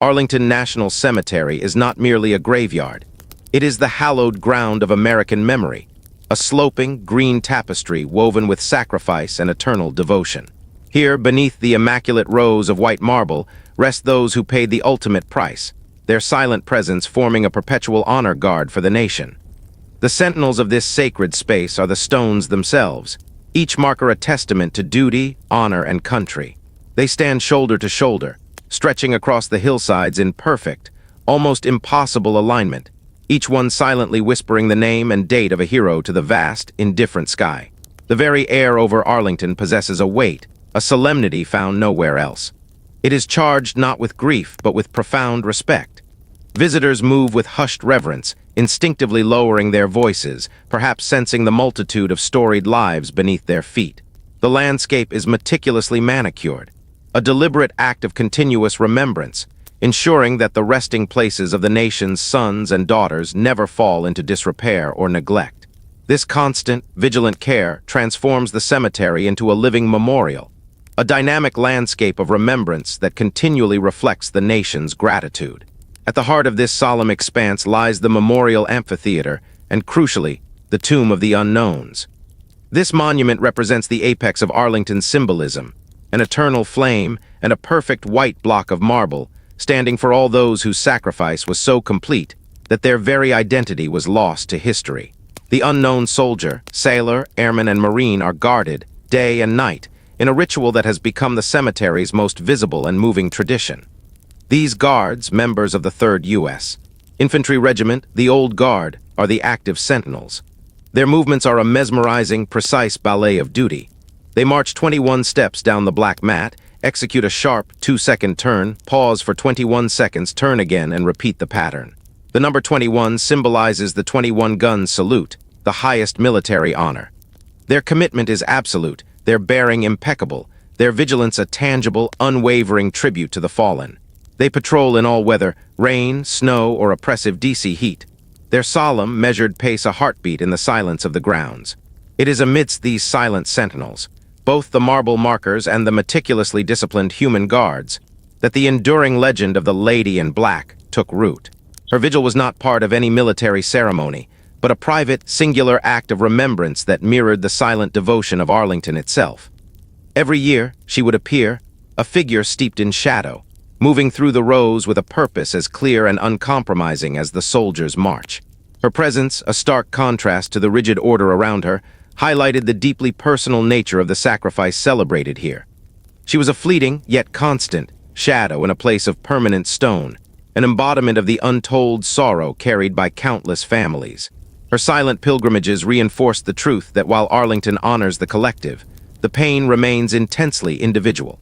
Arlington National Cemetery is not merely a graveyard. It is the hallowed ground of American memory, a sloping, green tapestry woven with sacrifice and eternal devotion. Here, beneath the immaculate rows of white marble, rest those who paid the ultimate price, their silent presence forming a perpetual honor guard for the nation. The sentinels of this sacred space are the stones themselves. Each marker a testament to duty, honor, and country. They stand shoulder to shoulder, stretching across the hillsides in perfect, almost impossible alignment, each one silently whispering the name and date of a hero to the vast, indifferent sky. The very air over Arlington possesses a weight, a solemnity found nowhere else. It is charged not with grief, but with profound respect. Visitors move with hushed reverence, instinctively lowering their voices, perhaps sensing the multitude of storied lives beneath their feet. The landscape is meticulously manicured, a deliberate act of continuous remembrance, ensuring that the resting places of the nation's sons and daughters never fall into disrepair or neglect. This constant, vigilant care transforms the cemetery into a living memorial, a dynamic landscape of remembrance that continually reflects the nation's gratitude. At the heart of this solemn expanse lies the memorial amphitheater and, crucially, the tomb of the unknowns. This monument represents the apex of Arlington's symbolism, an eternal flame and a perfect white block of marble, standing for all those whose sacrifice was so complete that their very identity was lost to history. The unknown soldier, sailor, airman, and marine are guarded, day and night, in a ritual that has become the cemetery's most visible and moving tradition. These guards, members of the 3rd U.S. Infantry Regiment, the Old Guard, are the active sentinels. Their movements are a mesmerizing, precise ballet of duty. They march 21 steps down the black mat, execute a sharp 2-second turn, pause for 21 seconds, turn again, and repeat the pattern. The number 21 symbolizes the 21 gun salute, the highest military honor. Their commitment is absolute, their bearing impeccable, their vigilance a tangible, unwavering tribute to the fallen. They patrol in all weather, rain, snow, or oppressive DC heat. Their solemn, measured pace a heartbeat in the silence of the grounds. It is amidst these silent sentinels, both the marble markers and the meticulously disciplined human guards, that the enduring legend of the Lady in Black took root. Her vigil was not part of any military ceremony, but a private, singular act of remembrance that mirrored the silent devotion of Arlington itself. Every year, she would appear, a figure steeped in shadow, moving through the rows with a purpose as clear and uncompromising as the soldiers' march. Her presence, a stark contrast to the rigid order around her, highlighted the deeply personal nature of the sacrifice celebrated here. She was a fleeting, yet constant, shadow in a place of permanent stone, an embodiment of the untold sorrow carried by countless families. Her silent pilgrimages reinforced the truth that while Arlington honors the collective, the pain remains intensely individual.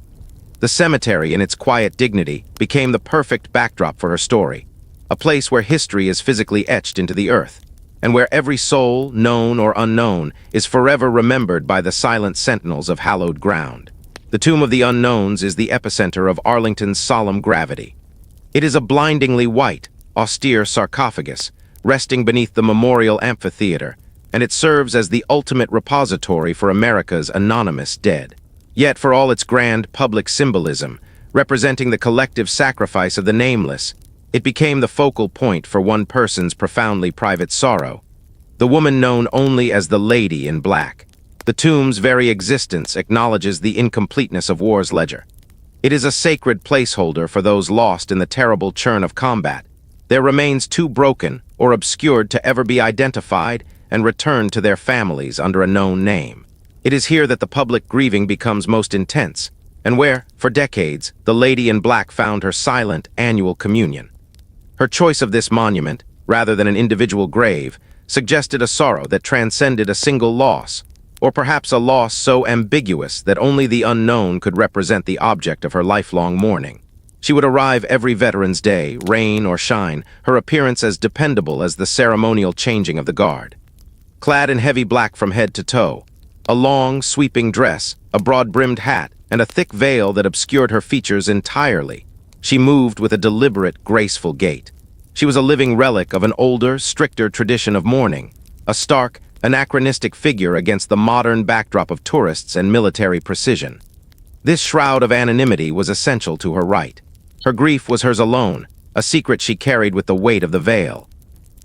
The cemetery, in its quiet dignity, became the perfect backdrop for her story, a place where history is physically etched into the earth, and where every soul, known or unknown, is forever remembered by the silent sentinels of hallowed ground. The Tomb of the Unknowns is the epicenter of Arlington's solemn gravity. It is a blindingly white, austere sarcophagus, resting beneath the memorial amphitheater, and it serves as the ultimate repository for America's anonymous dead. Yet, for all its grand public symbolism, representing the collective sacrifice of the nameless, it became the focal point for one person's profoundly private sorrow, the woman known only as the Lady in Black. The tomb's very existence acknowledges the incompleteness of war's ledger. It is a sacred placeholder for those lost in the terrible churn of combat, their remains too broken or obscured to ever be identified and returned to their families under a known name. It is here that the public grieving becomes most intense, and where, for decades, the Lady in Black found her silent annual communion. Her choice of this monument, rather than an individual grave, suggested a sorrow that transcended a single loss, or perhaps a loss so ambiguous that only the unknown could represent the object of her lifelong mourning. She would arrive every Veterans Day, rain or shine, her appearance as dependable as the ceremonial changing of the guard. Clad in heavy black from head to toe, a long, sweeping dress, a broad-brimmed hat, and a thick veil that obscured her features entirely, she moved with a deliberate, graceful gait. She was a living relic of an older, stricter tradition of mourning, a stark, anachronistic figure against the modern backdrop of tourists and military precision. This shroud of anonymity was essential to her rite. Her grief was hers alone, a secret she carried with the weight of the veil.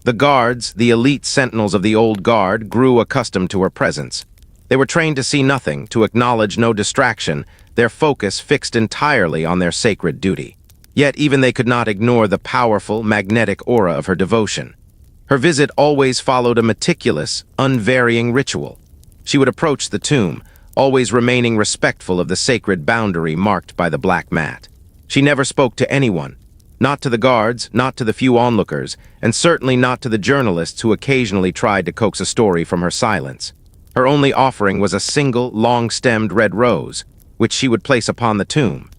The guards, the elite sentinels of the old guard, grew accustomed to her presence. They were trained to see nothing, to acknowledge no distraction, their focus fixed entirely on their sacred duty. Yet even they could not ignore the powerful, magnetic aura of her devotion. Her visit always followed a meticulous, unvarying ritual. She would approach the tomb, always remaining respectful of the sacred boundary marked by the black mat. She never spoke to anyone, not to the guards, not to the few onlookers, and certainly not to the journalists who occasionally tried to coax a story from her silence. Her only offering was a single, long-stemmed red rose, which she would place upon the tomb.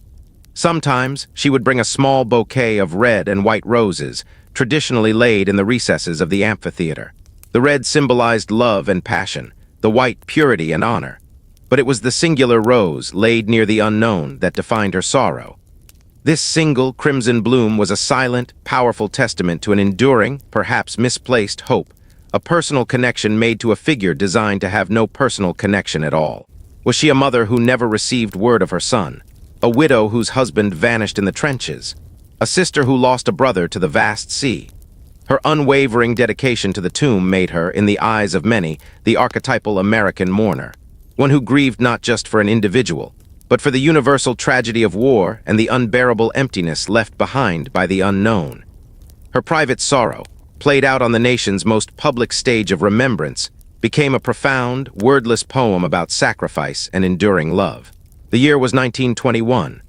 Sometimes she would bring a small bouquet of red and white roses, traditionally laid in the recesses of the amphitheater. The red symbolized love and passion, the white purity and honor. But it was the singular rose laid near the unknown that defined her sorrow. This single crimson bloom was a silent, powerful testament to an enduring, perhaps misplaced hope, a personal connection made to a figure designed to have no personal connection at all. Was she a mother who never received word of her son? A widow whose husband vanished in the trenches? A sister who lost a brother to the vast sea? Her unwavering dedication to the tomb made her, in the eyes of many, the archetypal American mourner, one who grieved not just for an individual, but for the universal tragedy of war and the unbearable emptiness left behind by the unknown. Her private sorrow, played out on the nation's most public stage of remembrance, became a profound, wordless poem about sacrifice and enduring love. The year was 1921.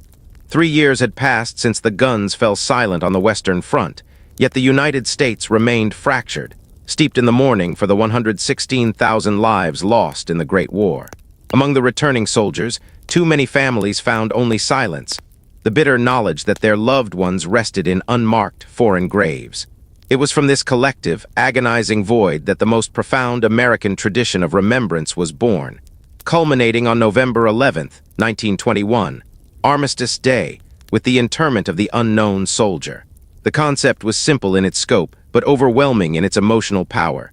3 years had passed since the guns fell silent on the Western Front, yet the United States remained fractured, steeped in the mourning for the 116,000 lives lost in the Great War. Among the returning soldiers, too many families found only silence, the bitter knowledge that their loved ones rested in unmarked foreign graves. It was from this collective, agonizing void that the most profound American tradition of remembrance was born, culminating on November 11th, 1921, Armistice Day, with the interment of the unknown soldier. The concept was simple in its scope, but overwhelming in its emotional power.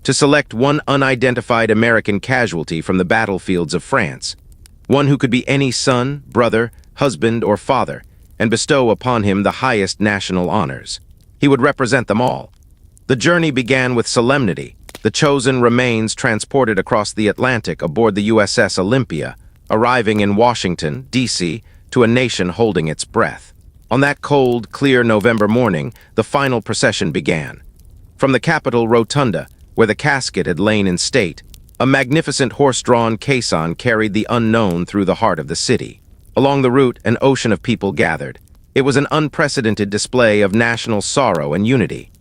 To select one unidentified American casualty from the battlefields of France, one who could be any son, brother, husband, or father, and bestow upon him the highest national honors. He would represent them all. The journey began with solemnity, the chosen remains transported across the Atlantic aboard the USS Olympia, arriving in Washington, D.C., to a nation holding its breath. On that cold, clear November morning, the final procession began. From the Capitol Rotunda, where the casket had lain in state, a magnificent horse-drawn caisson carried the unknown through the heart of the city. Along the route, an ocean of people gathered. It was an unprecedented display of national sorrow and unity.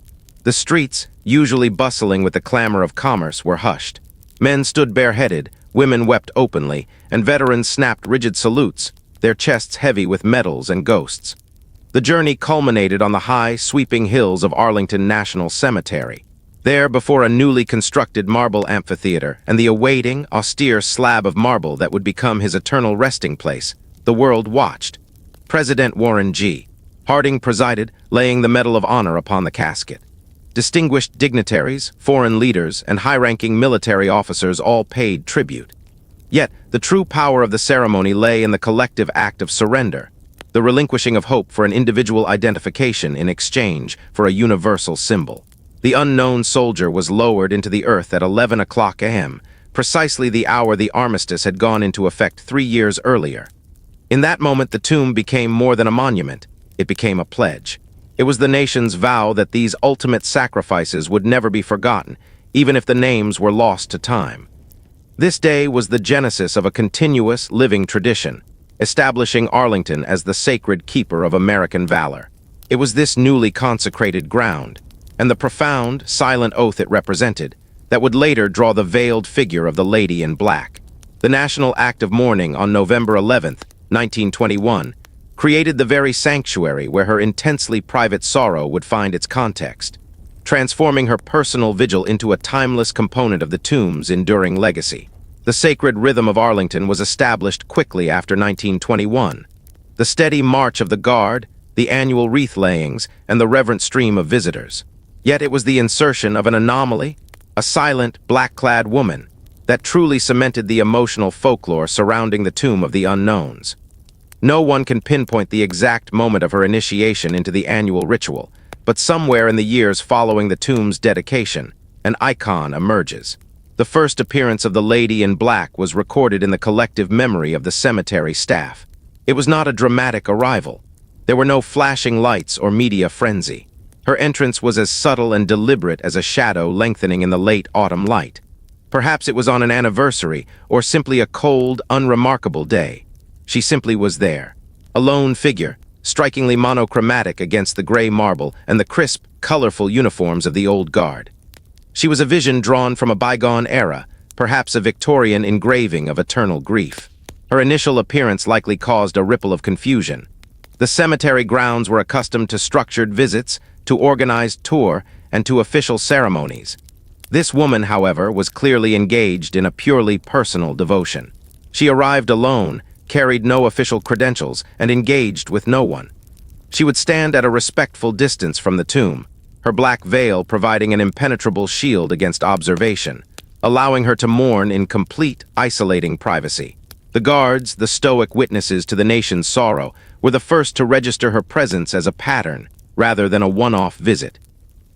The streets, usually bustling with the clamor of commerce, were hushed. Men stood bareheaded, women wept openly, and veterans snapped rigid salutes, their chests heavy with medals and ghosts. The journey culminated on the high, sweeping hills of Arlington National Cemetery. There, before a newly constructed marble amphitheater and the awaiting, austere slab of marble that would become his eternal resting place, the world watched. President Warren G. Harding presided, laying the Medal of Honor upon the casket. Distinguished dignitaries, foreign leaders, and high-ranking military officers all paid tribute. Yet, the true power of the ceremony lay in the collective act of surrender, the relinquishing of hope for an individual identification in exchange for a universal symbol. The unknown soldier was lowered into the earth at 11 o'clock a.m., precisely the hour the armistice had gone into effect 3 years earlier. In that moment, the tomb became more than a monument. It became a pledge. It was the nation's vow that these ultimate sacrifices would never be forgotten, even if the names were lost to time. This day was the genesis of a continuous, living tradition, establishing Arlington as the sacred keeper of American valor. It was this newly consecrated ground, and the profound, silent oath it represented, that would later draw the veiled figure of the Lady in Black. The national act of mourning on November 11th, 1921, created the very sanctuary where her intensely private sorrow would find its context, transforming her personal vigil into a timeless component of the tomb's enduring legacy. The sacred rhythm of Arlington was established quickly after 1921. The steady march of the guard, the annual wreath layings, and the reverent stream of visitors. Yet it was the insertion of an anomaly, a silent, black-clad woman, that truly cemented the emotional folklore surrounding the tomb of the unknowns. No one can pinpoint the exact moment of her initiation into the annual ritual, but somewhere in the years following the tomb's dedication, an icon emerges. The first appearance of the Lady in Black was recorded in the collective memory of the cemetery staff. It was not a dramatic arrival. There were no flashing lights or media frenzy. Her entrance was as subtle and deliberate as a shadow lengthening in the late autumn light. Perhaps it was on an anniversary or simply a cold, unremarkable day. She simply was there, a lone figure, strikingly monochromatic against the gray marble and the crisp, colorful uniforms of the old guard. She was a vision drawn from a bygone era, perhaps a Victorian engraving of eternal grief. Her initial appearance likely caused a ripple of confusion. The cemetery grounds were accustomed to structured visits, to organized tour, and to official ceremonies. This woman, however, was clearly engaged in a purely personal devotion. She arrived alone, carried no official credentials, and engaged with no one. She would stand at a respectful distance from the tomb, her black veil providing an impenetrable shield against observation, allowing her to mourn in complete, isolating privacy. The guards, the stoic witnesses to the nation's sorrow, were the first to register her presence as a pattern, rather than a one-off visit.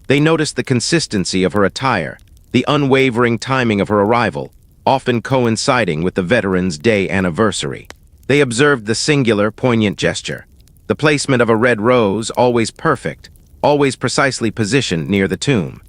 They noticed the consistency of her attire, the unwavering timing of her arrival, often coinciding with the veteran's day anniversary. They observed the singular, poignant gesture, the placement of a red rose, always perfect, always precisely positioned near the tomb.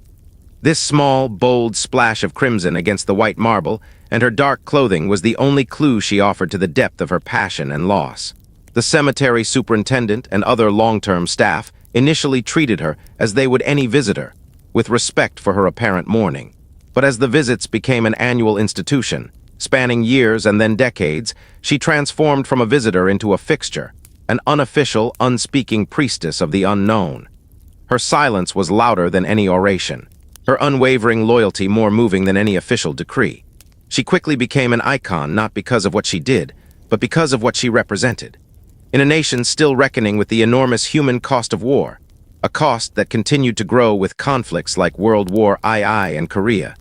This small, bold splash of crimson against the white marble and her dark clothing was the only clue she offered to the depth of her passion and loss. The cemetery superintendent and other long-term staff initially treated her as they would any visitor, with respect for her apparent mourning. But as the visits became an annual institution, spanning years and then decades, she transformed from a visitor into a fixture, an unofficial, unspeaking priestess of the unknown. Her silence was louder than any oration, her unwavering loyalty more moving than any official decree. She quickly became an icon not because of what she did, but because of what she represented. In a nation still reckoning with the enormous human cost of war, a cost that continued to grow with conflicts like World War II and Korea,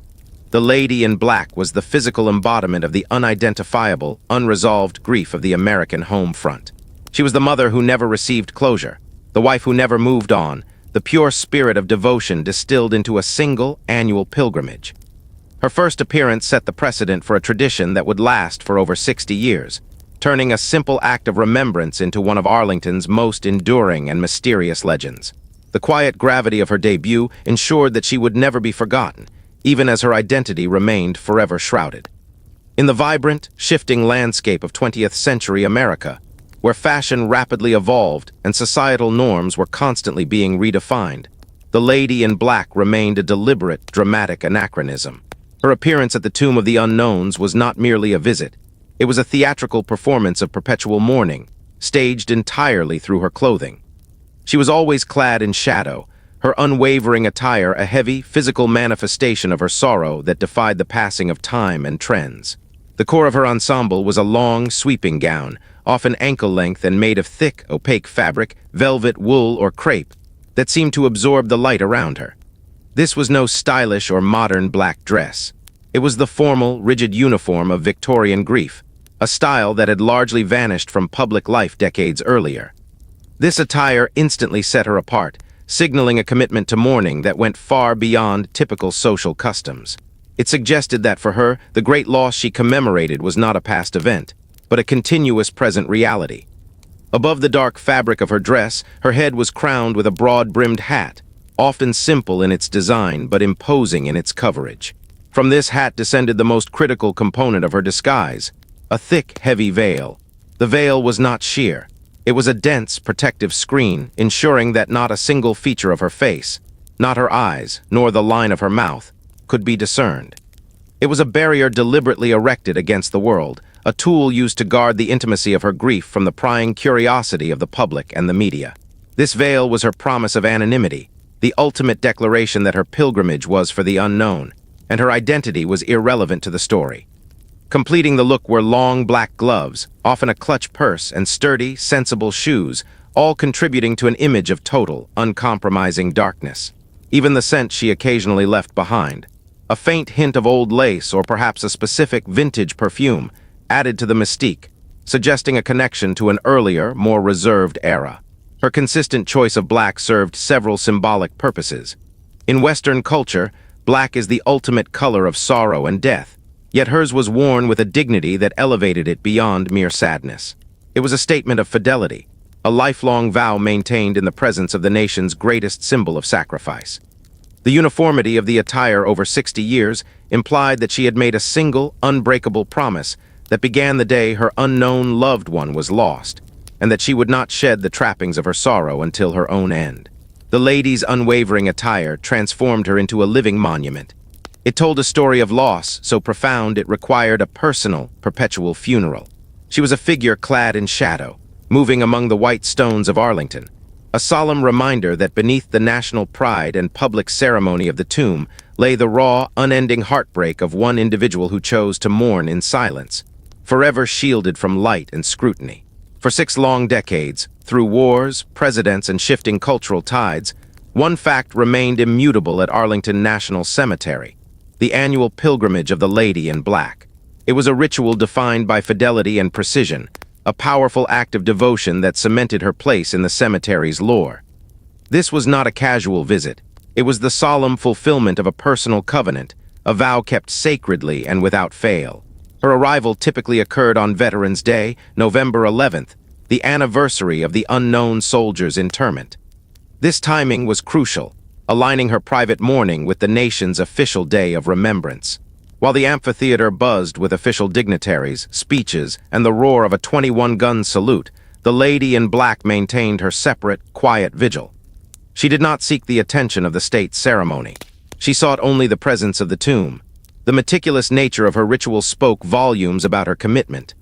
the Lady in Black was the physical embodiment of the unidentifiable, unresolved grief of the American home front. She was the mother who never received closure, the wife who never moved on, the pure spirit of devotion distilled into a single annual pilgrimage. Her first appearance set the precedent for a tradition that would last for over 60 years, turning a simple act of remembrance into one of Arlington's most enduring and mysterious legends. The quiet gravity of her debut ensured that she would never be forgotten, even as her identity remained forever shrouded. In the vibrant, shifting landscape of 20th century America, where fashion rapidly evolved and societal norms were constantly being redefined, the Lady in Black remained a deliberate, dramatic anachronism. Her appearance at the Tomb of the Unknowns was not merely a visit. It was a theatrical performance of perpetual mourning, staged entirely through her clothing. She was always clad in shadow, her unwavering attire a heavy, physical manifestation of her sorrow that defied the passing of time and trends. The core of her ensemble was a long, sweeping gown, often ankle-length and made of thick, opaque fabric, velvet, wool, or crepe, that seemed to absorb the light around her. This was no stylish or modern black dress. It was the formal, rigid uniform of Victorian grief, a style that had largely vanished from public life decades earlier. This attire instantly set her apart, signaling a commitment to mourning that went far beyond typical social customs. It suggested that for her, the great loss she commemorated was not a past event, but a continuous present reality. Above the dark fabric of her dress, her head was crowned with a broad-brimmed hat, often simple in its design but imposing in its coverage. From this hat descended the most critical component of her disguise, a thick, heavy veil. The veil was not sheer. It was a dense, protective screen, ensuring that not a single feature of her face, not her eyes, nor the line of her mouth, could be discerned. It was a barrier deliberately erected against the world, a tool used to guard the intimacy of her grief from the prying curiosity of the public and the media. This veil was her promise of anonymity, the ultimate declaration that her pilgrimage was for the unknown, and her identity was irrelevant to the story. Completing the look were long black gloves, often a clutch purse, and sturdy, sensible shoes, all contributing to an image of total, uncompromising darkness. Even the scent she occasionally left behind, a faint hint of old lace or perhaps a specific vintage perfume, added to the mystique, suggesting a connection to an earlier, more reserved era. Her consistent choice of black served several symbolic purposes. In Western culture, black is the ultimate color of sorrow and death, yet hers was worn with a dignity that elevated it beyond mere sadness. It was a statement of fidelity, a lifelong vow maintained in the presence of the nation's greatest symbol of sacrifice. The uniformity of the attire over 60 years implied that she had made a single, unbreakable promise that began the day her unknown loved one was lost, and that she would not shed the trappings of her sorrow until her own end. The lady's unwavering attire transformed her into a living monument. It told a story of loss so profound it required a personal, perpetual funeral. She was a figure clad in shadow, moving among the white stones of Arlington, a solemn reminder that beneath the national pride and public ceremony of the tomb lay the raw, unending heartbreak of one individual who chose to mourn in silence, forever shielded from light and scrutiny. For 6 long decades, through wars, presidents, and shifting cultural tides, one fact remained immutable at Arlington National Cemetery: the annual pilgrimage of the Lady in Black. It was a ritual defined by fidelity and precision, a powerful act of devotion that cemented her place in the cemetery's lore. This was not a casual visit. It was the solemn fulfillment of a personal covenant, a vow kept sacredly and without fail. Her arrival typically occurred on Veterans Day, November 11th, the anniversary of the unknown soldier's interment. This timing was crucial, aligning her private mourning with the nation's official day of remembrance. While the amphitheater buzzed with official dignitaries, speeches, and the roar of a 21-gun salute, the Lady in Black maintained her separate, quiet vigil. She did not seek the attention of the state ceremony. She sought only the presence of the tomb. The meticulous nature of her ritual spoke volumes about her commitment.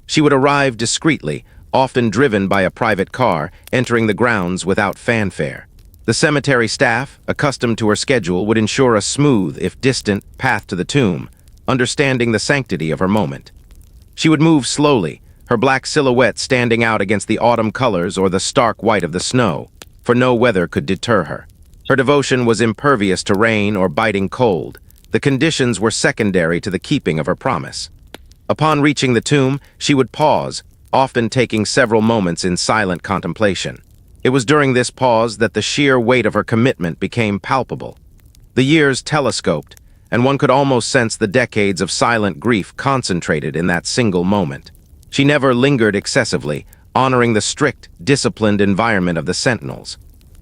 She would arrive discreetly, often driven by a private car, entering the grounds without fanfare. The cemetery staff, accustomed to her schedule, would ensure a smooth, if distant, path to the tomb, understanding the sanctity of her moment. She would move slowly, her black silhouette standing out against the autumn colors or the stark white of the snow, for no weather could deter her. Her devotion was impervious to rain or biting cold. The conditions were secondary to the keeping of her promise. Upon reaching the tomb, she would pause, often taking several moments in silent contemplation. It was during this pause that the sheer weight of her commitment became palpable. The years telescoped, and one could almost sense the decades of silent grief concentrated in that single moment. She never lingered excessively, honoring the strict, disciplined environment of the sentinels.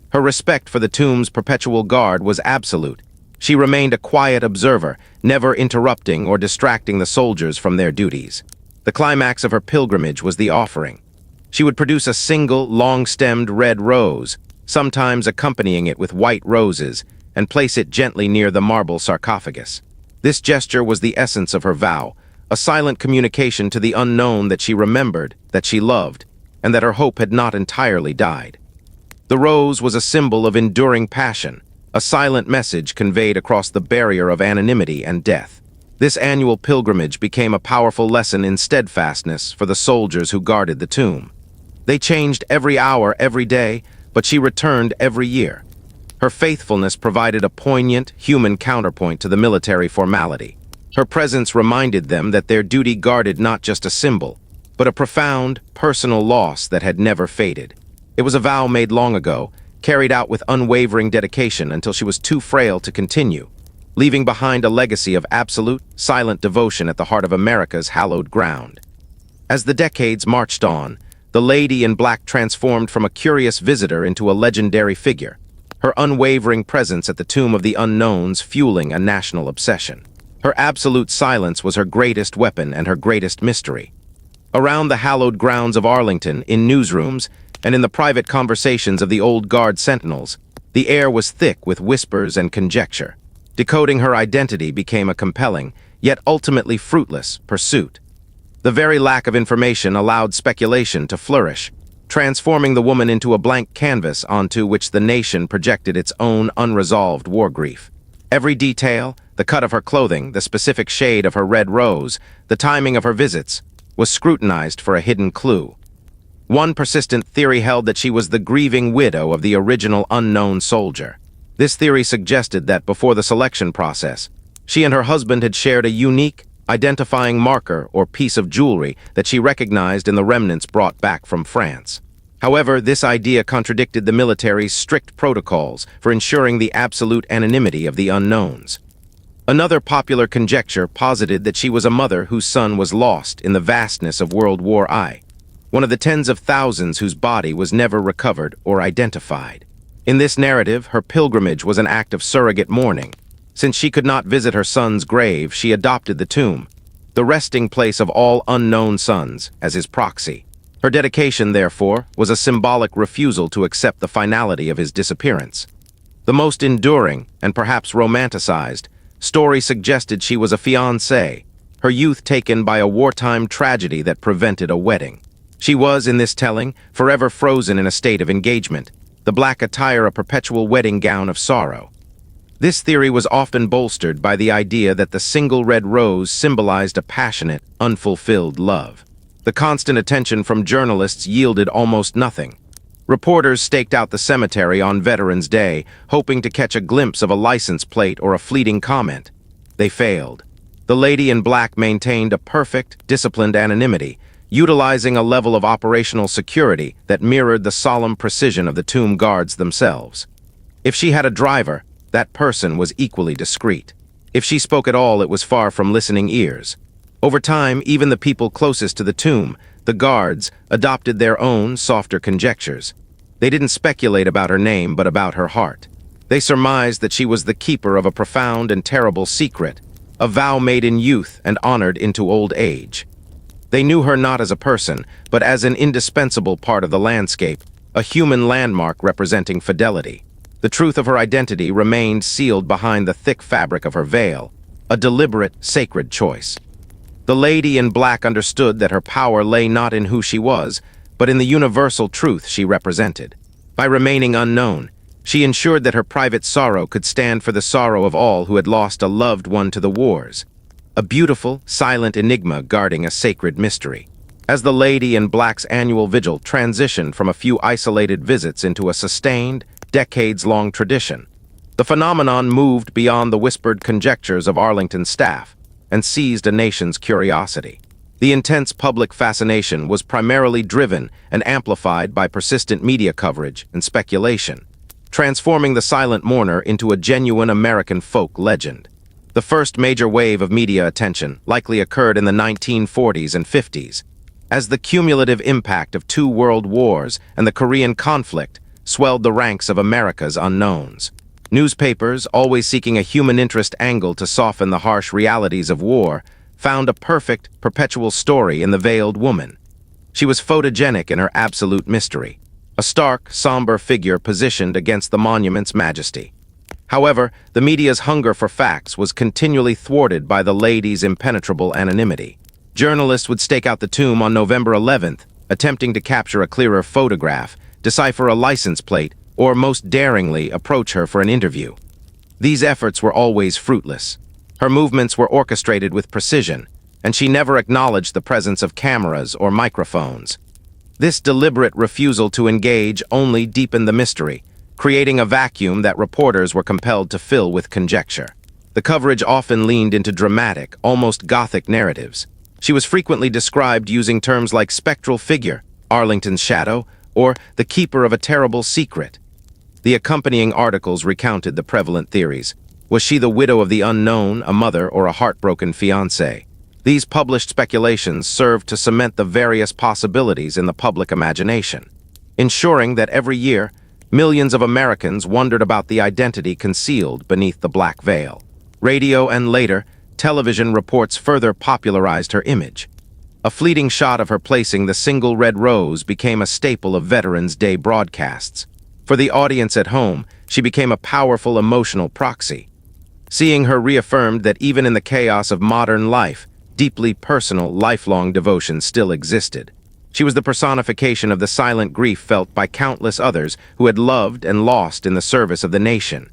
Her respect for the tomb's perpetual guard was absolute. She remained a quiet observer, never interrupting or distracting the soldiers from their duties. The climax of her pilgrimage was the offering. She would produce a single, long-stemmed red rose, sometimes accompanying it with white roses, and place it gently near the marble sarcophagus. This gesture was the essence of her vow, a silent communication to the unknown that she remembered, that she loved, and that her hope had not entirely died. The rose was a symbol of enduring passion, a silent message conveyed across the barrier of anonymity and death. This annual pilgrimage became a powerful lesson in steadfastness for the soldiers who guarded the tomb. They changed every hour, every day, but she returned every year. Her faithfulness provided a poignant, human counterpoint to the military formality. Her presence reminded them that their duty guarded not just a symbol, but a profound, personal loss that had never faded. It was a vow made long ago, carried out with unwavering dedication until she was too frail to continue, leaving behind a legacy of absolute, silent devotion at the heart of America's hallowed ground. As the decades marched on, the Lady in Black transformed from a curious visitor into a legendary figure, her unwavering presence at the tomb of the unknowns fueling a national obsession. Her absolute silence was her greatest weapon and her greatest mystery. Around the hallowed grounds of Arlington, in newsrooms, and in the private conversations of the old guard sentinels, the air was thick with whispers and conjecture. Decoding her identity became a compelling, yet ultimately fruitless, pursuit. The very lack of information allowed speculation to flourish, transforming the woman into a blank canvas onto which the nation projected its own unresolved war grief. Every detail, the cut of her clothing, the specific shade of her red rose, the timing of her visits, was scrutinized for a hidden clue. One persistent theory held that she was the grieving widow of the original unknown soldier. This theory suggested that before the selection process, she and her husband had shared a unique, identifying marker or piece of jewelry that she recognized in the remnants brought back from France. However, this idea contradicted the military's strict protocols for ensuring the absolute anonymity of the unknowns. Another popular conjecture posited that she was a mother whose son was lost in the vastness of World War I, one of the tens of thousands whose body was never recovered or identified. In this narrative, her pilgrimage was an act of surrogate mourning. Since she could not visit her son's grave, she adopted the tomb, the resting place of all unknown sons, as his proxy. Her dedication, therefore, was a symbolic refusal to accept the finality of his disappearance. The most enduring, and perhaps romanticized, story suggested she was a fiancée, her youth taken by a wartime tragedy that prevented a wedding. She was, in this telling, forever frozen in a state of engagement, the black attire a perpetual wedding gown of sorrow. This theory was often bolstered by the idea that the single red rose symbolized a passionate, unfulfilled love. The constant attention from journalists yielded almost nothing. Reporters staked out the cemetery on Veterans Day, hoping to catch a glimpse of a license plate or a fleeting comment. They failed. The lady in black maintained a perfect, disciplined anonymity, utilizing a level of operational security that mirrored the solemn precision of the tomb guards themselves. If she had a driver, that person was equally discreet. If she spoke at all, it was far from listening ears. Over time, even the people closest to the tomb, the guards, adopted their own, softer conjectures. They didn't speculate about her name, but about her heart. They surmised that she was the keeper of a profound and terrible secret, a vow made in youth and honored into old age. They knew her not as a person, but as an indispensable part of the landscape, a human landmark representing fidelity. The truth of her identity remained sealed behind the thick fabric of her veil, a deliberate, sacred choice. The lady in black understood that her power lay not in who she was, but in the universal truth she represented. By remaining unknown, she ensured that her private sorrow could stand for the sorrow of all who had lost a loved one to the wars, a beautiful, silent enigma guarding a sacred mystery. As the lady in black's annual vigil transitioned from a few isolated visits into a sustained, decades-long tradition, the phenomenon moved beyond the whispered conjectures of Arlington staff and seized a nation's curiosity. The intense public fascination was primarily driven and amplified by persistent media coverage and speculation, transforming the silent mourner into a genuine American folk legend. The first major wave of media attention likely occurred in the 1940s and 50s, as the cumulative impact of 2 world wars and the Korean conflict swelled the ranks of America's unknowns. Newspapers, always seeking a human interest angle to soften the harsh realities of war, found a perfect, perpetual story in the veiled woman. She was photogenic in her absolute mystery, a stark, somber figure positioned against the monument's majesty. However, the media's hunger for facts was continually thwarted by the lady's impenetrable anonymity. Journalists would stake out the tomb on November 11th, attempting to capture a clearer photograph, decipher a license plate, or most daringly approach her for an interview. These efforts were always fruitless. Her movements were orchestrated with precision, and she never acknowledged the presence of cameras or microphones. This deliberate refusal to engage only deepened the mystery, creating a vacuum that reporters were compelled to fill with conjecture. The coverage often leaned into dramatic, almost gothic narratives. She was frequently described using terms like spectral figure, Arlington's shadow, or the keeper of a terrible secret. The accompanying articles recounted the prevalent theories. Was she the widow of the unknown, a mother, or a heartbroken fiancé? These published speculations served to cement the various possibilities in the public imagination, ensuring that every year, millions of Americans wondered about the identity concealed beneath the black veil. Radio and later, television reports further popularized her image. A fleeting shot of her placing the single red rose became a staple of Veterans Day broadcasts. For the audience at home, she became a powerful emotional proxy. Seeing her reaffirmed that even in the chaos of modern life, deeply personal, lifelong devotion still existed. She was the personification of the silent grief felt by countless others who had loved and lost in the service of the nation.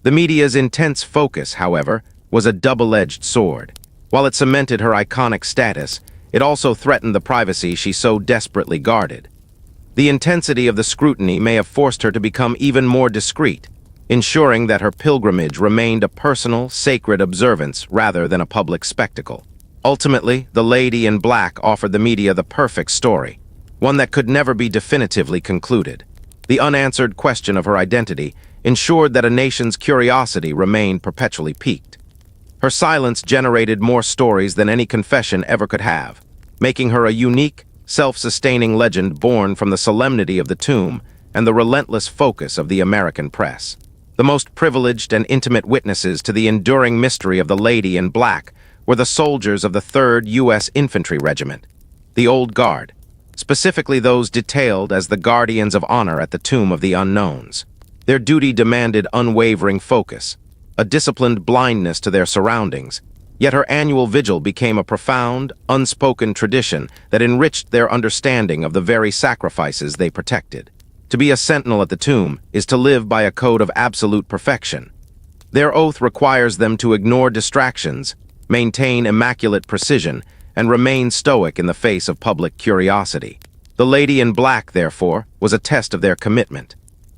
The media's intense focus, however, was a double-edged sword. While it cemented her iconic status, it also threatened the privacy she so desperately guarded. The intensity of the scrutiny may have forced her to become even more discreet, ensuring that her pilgrimage remained a personal, sacred observance rather than a public spectacle. Ultimately, the Lady in Black offered the media the perfect story, one that could never be definitively concluded. The unanswered question of her identity ensured that a nation's curiosity remained perpetually piqued. Her silence generated more stories than any confession ever could have, making her a unique, self-sustaining legend born from the solemnity of the tomb and the relentless focus of the American press. The most privileged and intimate witnesses to the enduring mystery of the Lady in Black were the soldiers of the 3rd U.S. Infantry Regiment, the Old Guard, specifically those detailed as the guardians of honor at the Tomb of the Unknowns. Their duty demanded unwavering focus, a disciplined blindness to their surroundings, yet her annual vigil became a profound, unspoken tradition that enriched their understanding of the very sacrifices they protected. To be a sentinel at the tomb is to live by a code of absolute perfection. Their oath requires them to ignore distractions, maintain immaculate precision, and remain stoic in the face of public curiosity. The Lady in Black, therefore, was a test of their commitment.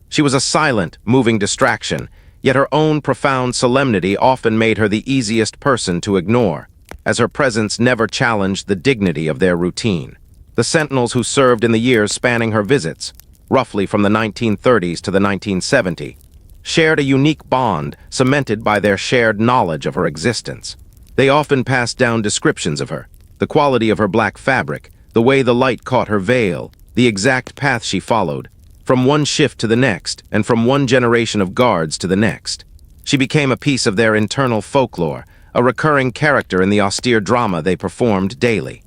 She was a silent, moving distraction, yet her own profound solemnity often made her the easiest person to ignore, as her presence never challenged the dignity of their routine. The sentinels who served in the years spanning her visits, roughly from the 1930s to the 1970s, shared a unique bond cemented by their shared knowledge of her existence. They often passed down descriptions of her, the quality of her black fabric, the way the light caught her veil, the exact path she followed, from one shift to the next, and from one generation of guards to the next. She became a piece of their internal folklore, a recurring character in the austere drama they performed daily.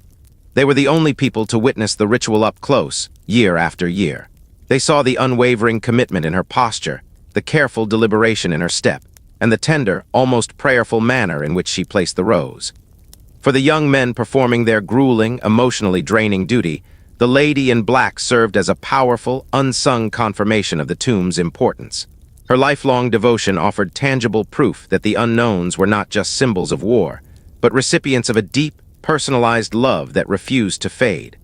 They were the only people to witness the ritual up close, year after year. They saw the unwavering commitment in her posture, the careful deliberation in her step, and the tender, almost prayerful manner in which she placed the rose. For the young men performing their grueling, emotionally draining duty, the Lady in Black served as a powerful, unsung confirmation of the tomb's importance. Her lifelong devotion offered tangible proof that the unknowns were not just symbols of war, but recipients of a deep, personalized love that refused to fade.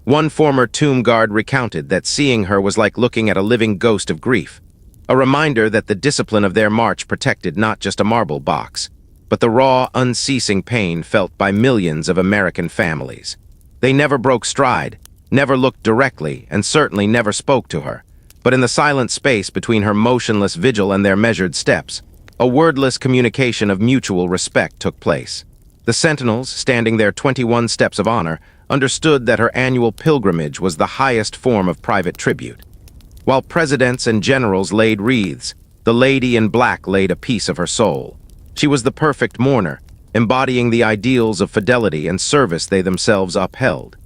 One former tomb guard recounted that seeing her was like looking at a living ghost of grief, a reminder that the discipline of their march protected not just a marble box, but the raw, unceasing pain felt by millions of American families. They never broke stride, never looked directly, and certainly never spoke to her, but in the silent space between her motionless vigil and their measured steps, a wordless communication of mutual respect took place. The sentinels, standing their 21 steps of honor, understood that her annual pilgrimage was the highest form of private tribute. While presidents and generals laid wreaths, the Lady in Black laid a piece of her soul. She was the perfect mourner, embodying the ideals of fidelity and service they themselves upheld.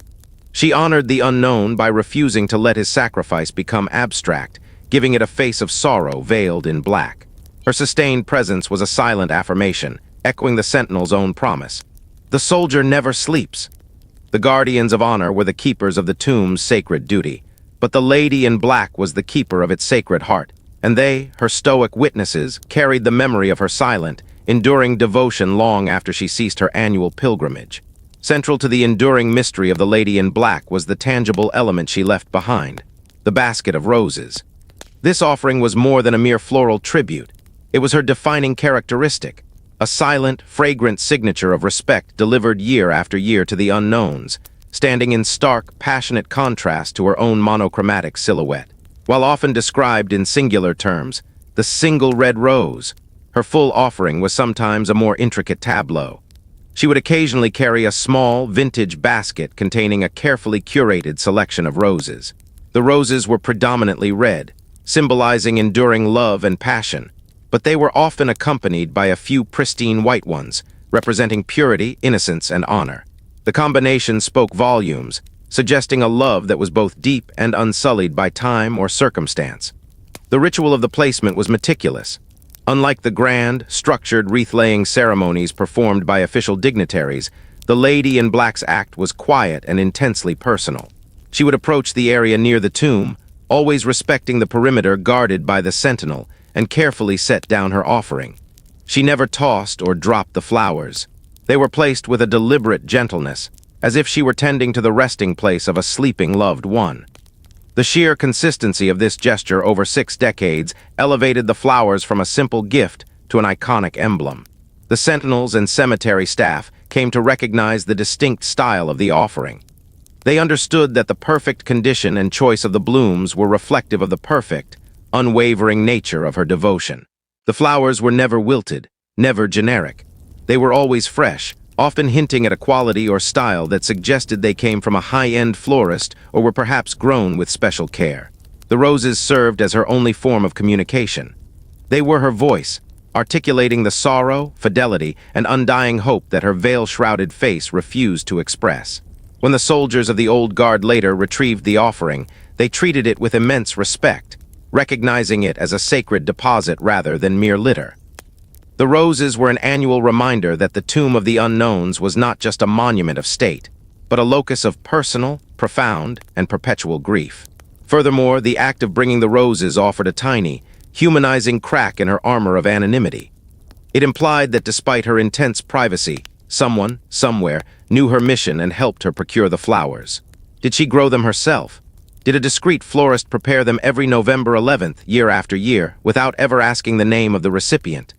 She honored the unknown by refusing to let his sacrifice become abstract, giving it a face of sorrow veiled in black. Her sustained presence was a silent affirmation, echoing the sentinel's own promise. The soldier never sleeps. The guardians of honor were the keepers of the tomb's sacred duty, but the Lady in Black was the keeper of its sacred heart, and they, her stoic witnesses, carried the memory of her silent, enduring devotion long after she ceased her annual pilgrimage. Central to the enduring mystery of the Lady in Black was the tangible element she left behind, the basket of roses. This offering was more than a mere floral tribute. It was her defining characteristic, a silent, fragrant signature of respect delivered year after year to the unknowns, standing in stark, passionate contrast to her own monochromatic silhouette. While often described in singular terms, the single red rose, her full offering was sometimes a more intricate tableau. She would occasionally carry a small, vintage basket containing a carefully curated selection of roses. The roses were predominantly red, symbolizing enduring love and passion, but they were often accompanied by a few pristine white ones, representing purity, innocence, and honor. The combination spoke volumes, suggesting a love that was both deep and unsullied by time or circumstance. The ritual of the placement was meticulous. Unlike the grand, structured wreath-laying ceremonies performed by official dignitaries, the Lady in Black's act was quiet and intensely personal. She would approach the area near the tomb, always respecting the perimeter guarded by the sentinel, and carefully set down her offering. She never tossed or dropped the flowers. They were placed with a deliberate gentleness, as if she were tending to the resting place of a sleeping loved one. The sheer consistency of this gesture over 6 decades elevated the flowers from a simple gift to an iconic emblem. The sentinels and cemetery staff came to recognize the distinct style of the offering. They understood that the perfect condition and choice of the blooms were reflective of the perfect, unwavering nature of her devotion. The flowers were never wilted, never generic. They were always fresh, often hinting at a quality or style that suggested they came from a high-end florist or were perhaps grown with special care. The roses served as her only form of communication. They were her voice, articulating the sorrow, fidelity, and undying hope that her veil-shrouded face refused to express. When the soldiers of the old guard later retrieved the offering, they treated it with immense respect, recognizing it as a sacred deposit rather than mere litter. The roses were an annual reminder that the tomb of the unknowns was not just a monument of state, but a locus of personal, profound, and perpetual grief. Furthermore, the act of bringing the roses offered a tiny, humanizing crack in her armor of anonymity. It implied that despite her intense privacy, someone, somewhere, knew her mission and helped her procure the flowers. Did she grow them herself? Did a discreet florist prepare them every November 11th, year after year, without ever asking the name of the recipient?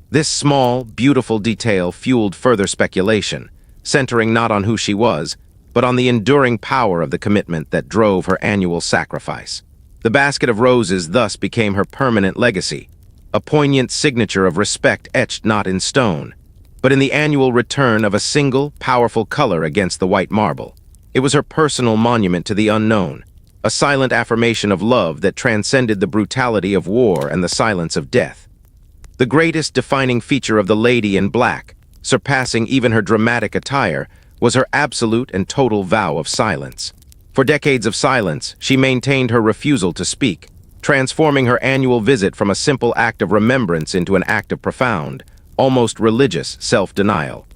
This small, beautiful detail fueled further speculation, centering not on who she was, but on the enduring power of the commitment that drove her annual sacrifice. The basket of roses thus became her permanent legacy, a poignant signature of respect etched not in stone, but in the annual return of a single, powerful color against the white marble. It was her personal monument to the unknown, a silent affirmation of love that transcended the brutality of war and the silence of death. The greatest defining feature of the Lady in Black, surpassing even her dramatic attire, was her absolute and total vow of silence. For decades of silence, she maintained her refusal to speak, transforming her annual visit from a simple act of remembrance into an act of profound, almost religious self-denial.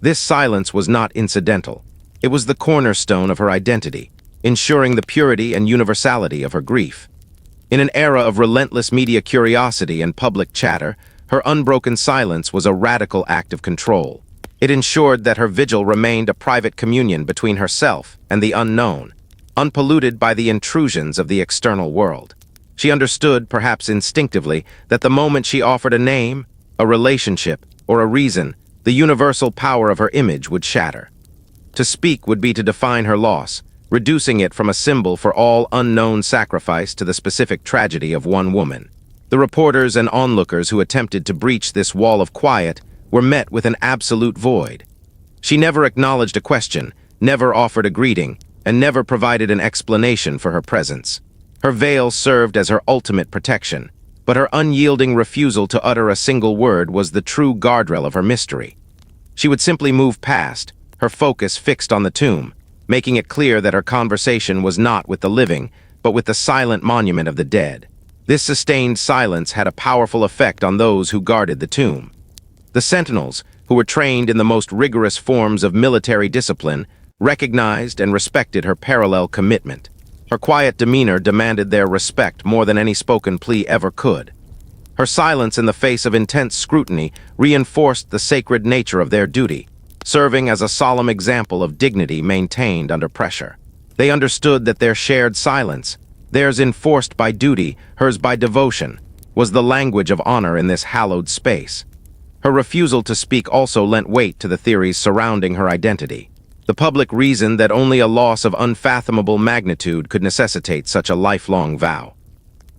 This silence was not incidental. It was the cornerstone of her identity, ensuring the purity and universality of her grief. In an era of relentless media curiosity and public chatter, her unbroken silence was a radical act of control. It ensured that her vigil remained a private communion between herself and the unknown, unpolluted by the intrusions of the external world. She understood, perhaps instinctively, that the moment she offered a name, a relationship, or a reason, the universal power of her image would shatter. To speak would be to define her loss, reducing it from a symbol for all unknown sacrifice to the specific tragedy of one woman. The reporters and onlookers who attempted to breach this wall of quiet were met with an absolute void. She never acknowledged a question, never offered a greeting, and never provided an explanation for her presence. Her veil served as her ultimate protection, but her unyielding refusal to utter a single word was the true guardrail of her mystery. She would simply move past, her focus fixed on the tomb, making it clear that her conversation was not with the living, but with the silent monument of the dead. This sustained silence had a powerful effect on those who guarded the tomb. The sentinels, who were trained in the most rigorous forms of military discipline, recognized and respected her parallel commitment. Her quiet demeanor demanded their respect more than any spoken plea ever could. Her silence in the face of intense scrutiny reinforced the sacred nature of their duty, serving as a solemn example of dignity maintained under pressure. They understood that their shared silence, theirs enforced by duty, hers by devotion, was the language of honor in this hallowed space. Her refusal to speak also lent weight to the theories surrounding her identity. The public reasoned that only a loss of unfathomable magnitude could necessitate such a lifelong vow.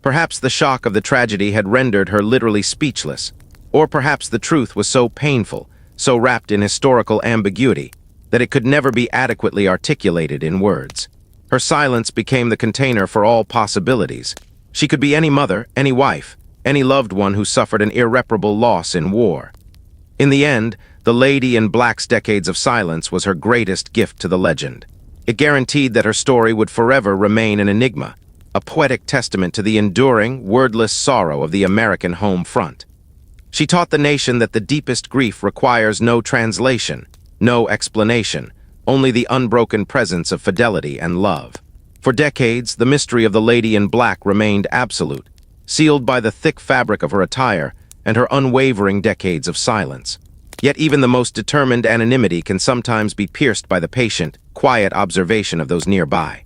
Perhaps the shock of the tragedy had rendered her literally speechless, or perhaps the truth was so painful, so wrapped in historical ambiguity, that it could never be adequately articulated in words. Her silence became the container for all possibilities. She could be any mother, any wife, any loved one who suffered an irreparable loss in war. In the end, the Lady in Black's decades of silence was her greatest gift to the legend. It guaranteed that her story would forever remain an enigma, a poetic testament to the enduring, wordless sorrow of the American home front. She taught the nation that the deepest grief requires no translation, no explanation, only the unbroken presence of fidelity and love. For decades, the mystery of the Lady in Black remained absolute, sealed by the thick fabric of her attire and her unwavering decades of silence. Yet even the most determined anonymity can sometimes be pierced by the patient, quiet observation of those nearby.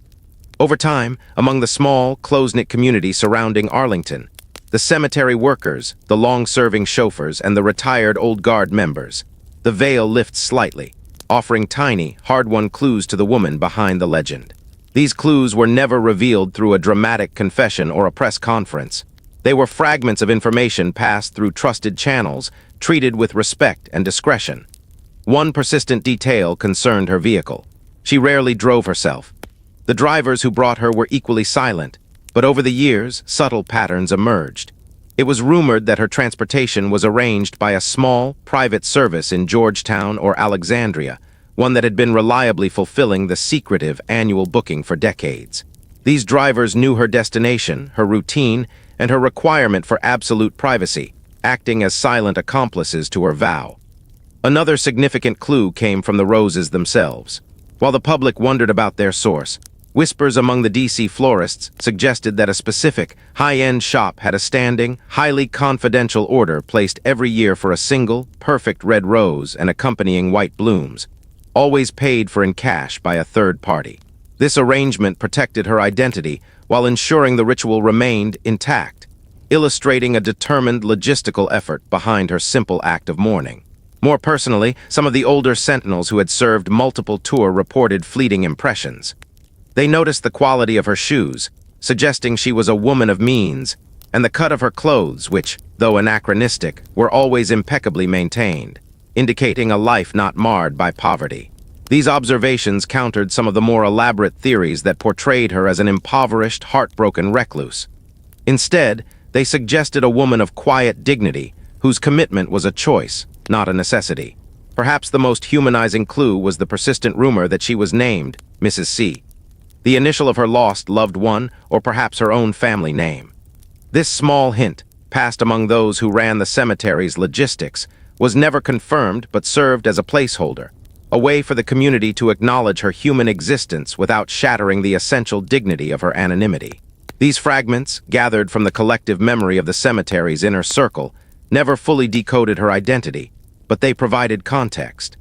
Over time, among the small, close-knit community surrounding Arlington, the cemetery workers, the long-serving chauffeurs, and the retired old guard members, The veil lifts slightly, offering tiny, hard-won clues to the woman behind the legend. These clues were never revealed through a dramatic confession or a press conference. They were fragments of information passed through trusted channels, treated with respect and discretion. One persistent detail concerned her vehicle. She rarely drove herself. The drivers who brought her were equally silent, but over the years, subtle patterns emerged. It was rumored that her transportation was arranged by a small, private service in Georgetown or Alexandria, one that had been reliably fulfilling the secretive annual booking for decades. These drivers knew her destination, her routine, and her requirement for absolute privacy, acting as silent accomplices to her vow. Another significant clue came from the roses themselves. While the public wondered about their source, whispers among the DC florists suggested that a specific, high-end shop had a standing, highly confidential order placed every year for a single, perfect red rose and accompanying white blooms, always paid for in cash by a third party. This arrangement protected her identity while ensuring the ritual remained intact, illustrating a determined logistical effort behind her simple act of mourning. More personally, some of the older sentinels who had served multiple tours reported fleeting impressions. They noticed the quality of her shoes, suggesting she was a woman of means, and the cut of her clothes, which, though anachronistic, were always impeccably maintained, indicating a life not marred by poverty. These observations countered some of the more elaborate theories that portrayed her as an impoverished, heartbroken recluse. Instead, they suggested a woman of quiet dignity, whose commitment was a choice, not a necessity. Perhaps the most humanizing clue was the persistent rumor that she was named Mrs. C, the initial of her lost loved one, or perhaps her own family name. This small hint, passed among those who ran the cemetery's logistics, was never confirmed but served as a placeholder, a way for the community to acknowledge her human existence without shattering the essential dignity of her anonymity. These fragments, gathered from the collective memory of the cemetery's inner circle, never fully decoded her identity, but they provided context.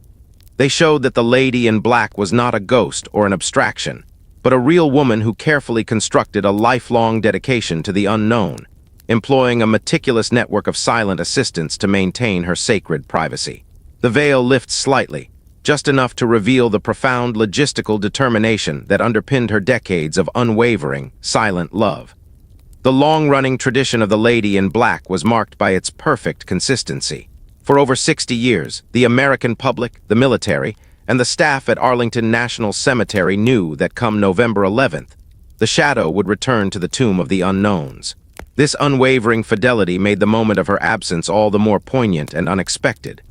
They showed that the lady in black was not a ghost or an abstraction, but a real woman who carefully constructed a lifelong dedication to the unknown, employing a meticulous network of silent assistants to maintain her sacred privacy. The veil lifts slightly, just enough to reveal the profound logistical determination that underpinned her decades of unwavering, silent love. The long-running tradition of the lady in black was marked by its perfect consistency. For over 60 years, the American public, the military, and the staff at Arlington National Cemetery knew that come November 11th, the shadow would return to the tomb of the unknowns. This unwavering fidelity made the moment of her absence all the more poignant and unexpected.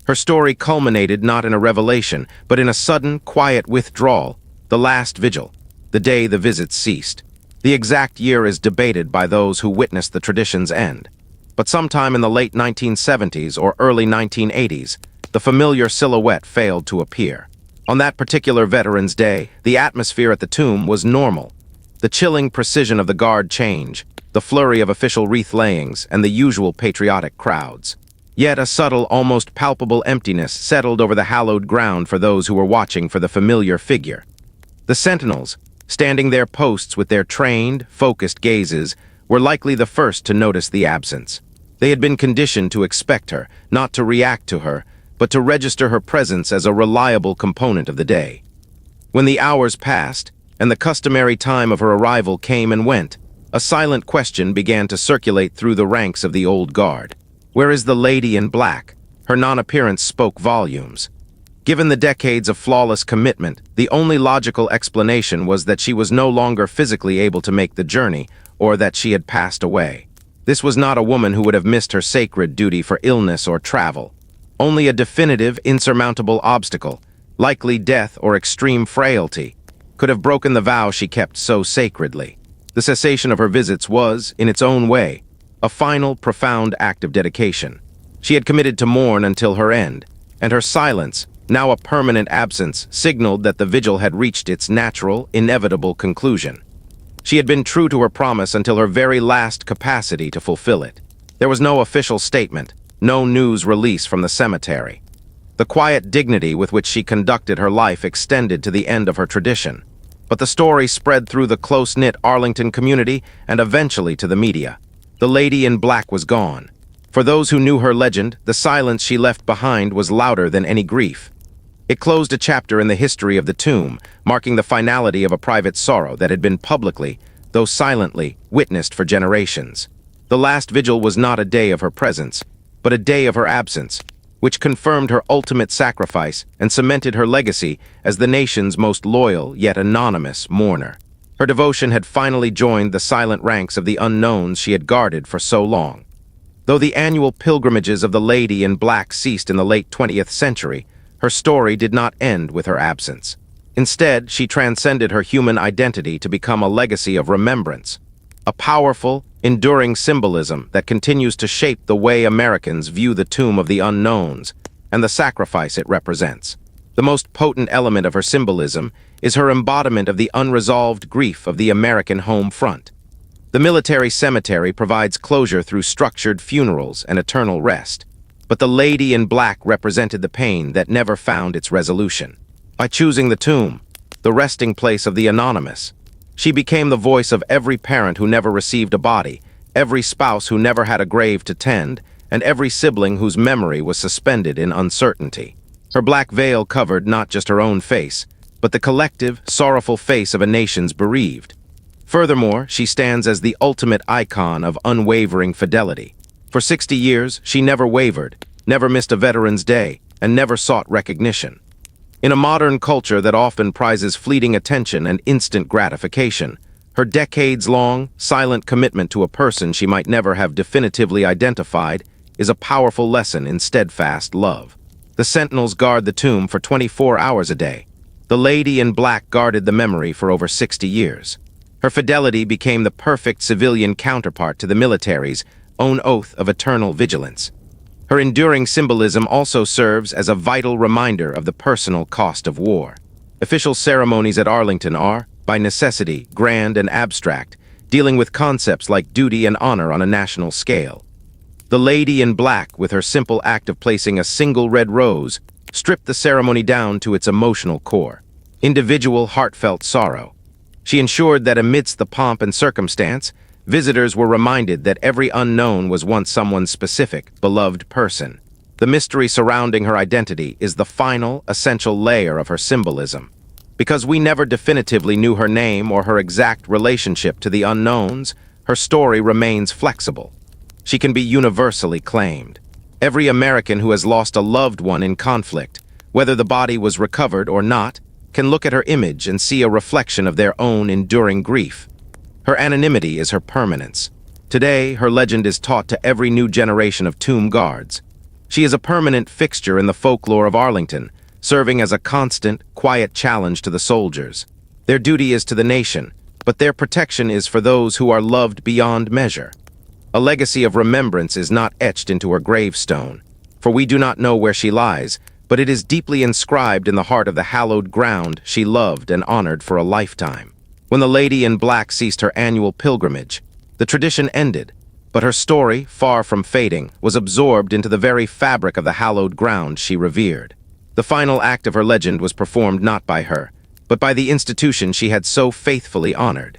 Her story culminated not in a revelation, but in a sudden, quiet withdrawal, the last vigil, the day the visits ceased. The exact year is debated by those who witnessed the tradition's end. But sometime in the late 1970s or early 1980s, the familiar silhouette failed to appear. On that particular Veterans Day, the atmosphere at the tomb was normal. The chilling precision of the guard change, the flurry of official wreath-layings, and the usual patriotic crowds. Yet a subtle, almost palpable emptiness settled over the hallowed ground for those who were watching for the familiar figure. The sentinels, standing their posts with their trained, focused gazes, were likely the first to notice the absence. They had been conditioned to expect her, not to react to her, but to register her presence as a reliable component of the day. When the hours passed, and the customary time of her arrival came and went, a silent question began to circulate through the ranks of the old guard. Where is the lady in black? Her non-appearance spoke volumes. Given the decades of flawless commitment, the only logical explanation was that she was no longer physically able to make the journey, or that she had passed away. This was not a woman who would have missed her sacred duty for illness or travel. Only a definitive, insurmountable obstacle, likely death or extreme frailty, could have broken the vow she kept so sacredly. The cessation of her visits was, in its own way, a final, profound act of dedication. She had committed to mourn until her end, and her silence, now a permanent absence, signaled that the vigil had reached its natural, inevitable conclusion. She had been true to her promise until her very last capacity to fulfill it. There was no official statement, no news release from the cemetery. The quiet dignity with which she conducted her life extended to the end of her tradition. But the story spread through the close-knit Arlington community and eventually to the media. The lady in black was gone, For those who knew her legend, the silence she left behind was louder than any grief. It closed a chapter in the history of the tomb, marking the finality of a private sorrow that had been publicly, though silently, witnessed for generations. The last vigil was not a day of her presence, but a day of her absence, which confirmed her ultimate sacrifice and cemented her legacy as the nation's most loyal yet anonymous mourner. Her devotion had finally joined the silent ranks of the unknowns she had guarded for so long. Though the annual pilgrimages of the Lady in Black ceased in the late 20th century, her story did not end with her absence. Instead, she transcended her human identity to become a legacy of remembrance, a powerful, enduring symbolism that continues to shape the way Americans view the tomb of the unknowns and the sacrifice it represents. The most potent element of her symbolism is her embodiment of the unresolved grief of the American home front. The military cemetery provides closure through structured funerals and eternal rest, but the Lady in Black represented the pain that never found its resolution. By choosing the tomb, the resting place of the anonymous, she became the voice of every parent who never received a body, every spouse who never had a grave to tend, and every sibling whose memory was suspended in uncertainty. Her black veil covered not just her own face, but the collective, sorrowful face of a nation's bereaved. Furthermore, she stands as the ultimate icon of unwavering fidelity. For 60 years, she never wavered, never missed a Veterans Day, and never sought recognition. In a modern culture that often prizes fleeting attention and instant gratification, her decades-long, silent commitment to a person she might never have definitively identified is a powerful lesson in steadfast love. The sentinels guard the tomb for 24 hours a day. The Lady in Black guarded the memory for over 60 years. Her fidelity became the perfect civilian counterpart to the military's own oath of eternal vigilance. Her enduring symbolism also serves as a vital reminder of the personal cost of war. Official ceremonies at Arlington are, by necessity, grand and abstract, dealing with concepts like duty and honor on a national scale. The Lady in Black, with her simple act of placing a single red rose, stripped the ceremony down to its emotional core. Individual, heartfelt sorrow. She ensured that amidst the pomp and circumstance, visitors were reminded that every unknown was once someone's specific, beloved person. The mystery surrounding her identity is the final, essential layer of her symbolism. Because we never definitively knew her name or her exact relationship to the unknowns, her story remains flexible. She can be universally claimed. Every American who has lost a loved one in conflict, whether the body was recovered or not, can look at her image and see a reflection of their own enduring grief. Her anonymity is her permanence. Today, her legend is taught to every new generation of tomb guards. She is a permanent fixture in the folklore of Arlington, serving as a constant, quiet challenge to the soldiers. Their duty is to the nation, but their protection is for those who are loved beyond measure. A legacy of remembrance is not etched into her gravestone, for we do not know where she lies, but it is deeply inscribed in the heart of the hallowed ground she loved and honored for a lifetime. When the Lady in Black ceased her annual pilgrimage, the tradition ended, but her story, far from fading, was absorbed into the very fabric of the hallowed ground she revered. The final act of her legend was performed not by her, but by the institution she had so faithfully honored.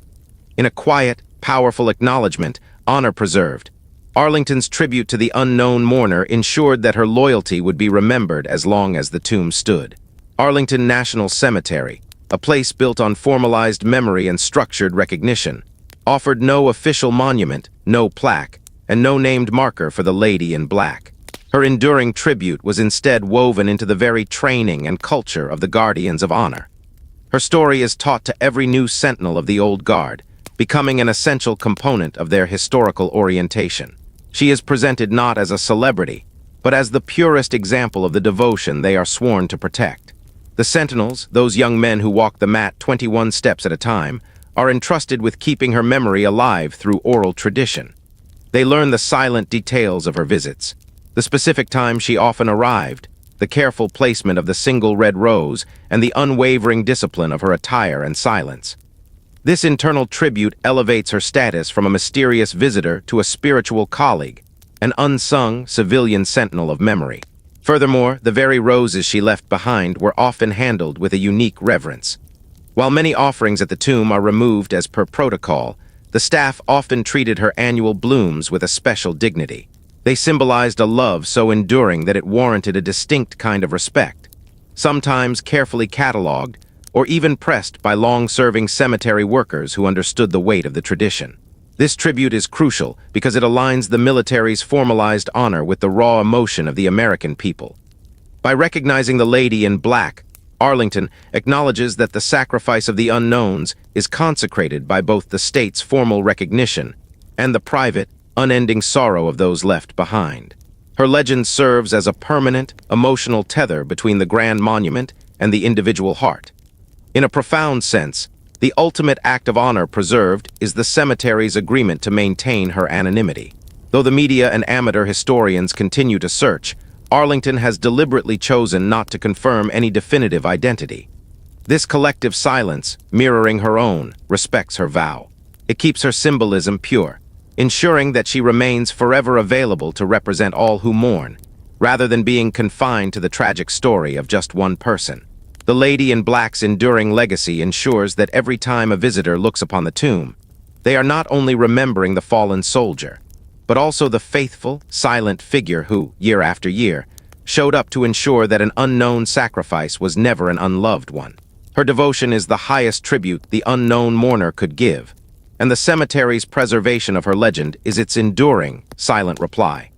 In a quiet, powerful acknowledgement, honor preserved, Arlington's tribute to the unknown mourner ensured that her loyalty would be remembered as long as the tomb stood. Arlington National Cemetery, a place built on formalized memory and structured recognition, offered no official monument, no plaque, and no named marker for the Lady in Black. Her enduring tribute was instead woven into the very training and culture of the Guardians of Honor. Her story is taught to every new sentinel of the Old Guard, becoming an essential component of their historical orientation. She is presented not as a celebrity, but as the purest example of the devotion they are sworn to protect. The sentinels, those young men who walk the mat 21 steps at a time, are entrusted with keeping her memory alive through oral tradition. They learn the silent details of her visits, the specific time she often arrived, the careful placement of the single red rose, and the unwavering discipline of her attire and silence. This internal tribute elevates her status from a mysterious visitor to a spiritual colleague, an unsung civilian sentinel of memory. Furthermore, the very roses she left behind were often handled with a unique reverence. While many offerings at the tomb are removed as per protocol, the staff often treated her annual blooms with a special dignity. They symbolized a love so enduring that it warranted a distinct kind of respect, sometimes carefully cataloged or even pressed by long-serving cemetery workers who understood the weight of the tradition. This tribute is crucial because it aligns the military's formalized honor with the raw emotion of the American people. By recognizing the lady in black, Arlington acknowledges that the sacrifice of the unknowns is consecrated by both the state's formal recognition and the private, unending sorrow of those left behind. Her legend serves as a permanent, emotional tether between the grand monument and the individual heart. In a profound sense, the ultimate act of honor preserved is the cemetery's agreement to maintain her anonymity. Though the media and amateur historians continue to search, Arlington has deliberately chosen not to confirm any definitive identity. This collective silence, mirroring her own, respects her vow. It keeps her symbolism pure, ensuring that she remains forever available to represent all who mourn, rather than being confined to the tragic story of just one person. The Lady in Black's enduring legacy ensures that every time a visitor looks upon the tomb, they are not only remembering the fallen soldier, but also the faithful, silent figure who, year after year, showed up to ensure that an unknown sacrifice was never an unloved one. Her devotion is the highest tribute the unknown mourner could give, and the cemetery's preservation of her legend is its enduring, silent reply.